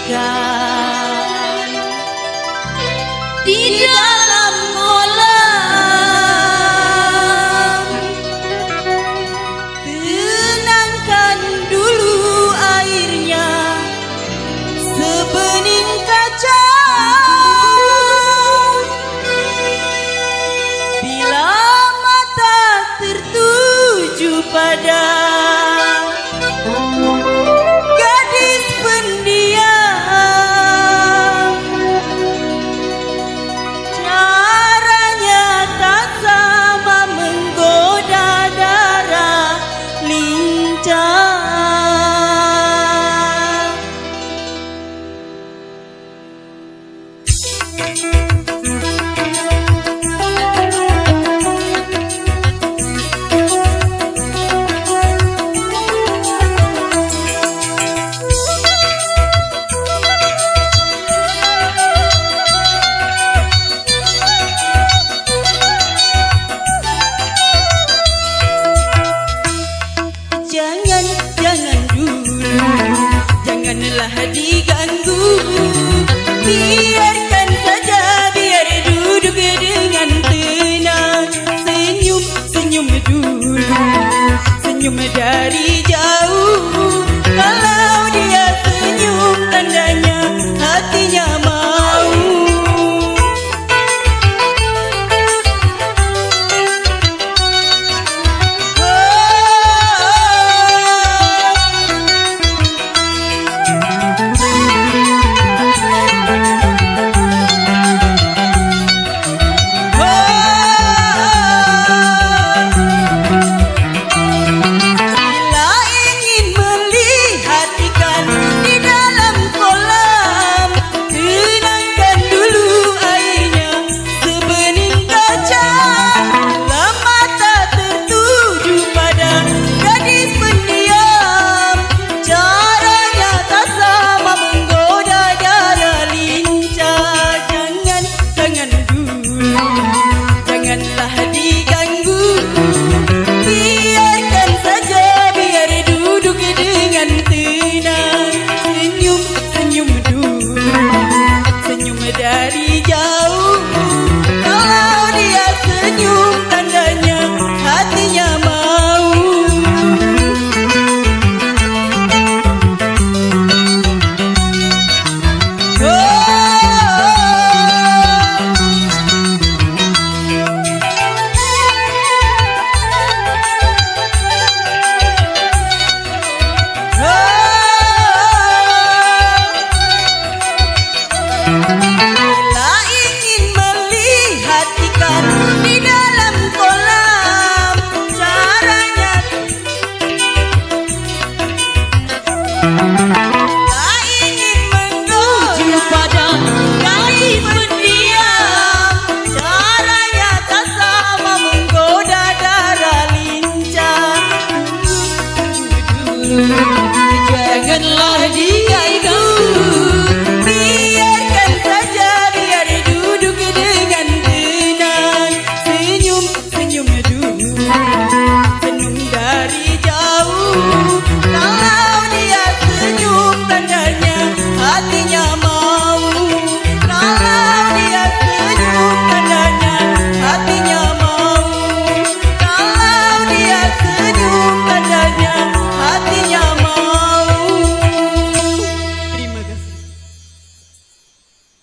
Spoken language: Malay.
ikan di dalam kolam. Tenangkan dulu airnya sebening kaca. Bila mata tertuju pada gadis pendiam, caranya tak sama menggoda darah lincah. Jangan dulu, janganlah diganggu. Biarkan saja, biar duduk dengan tenang. Senyum, senyum dulu, senyum dari jauh. Kalau dia senyum, tandanya hatinya mau.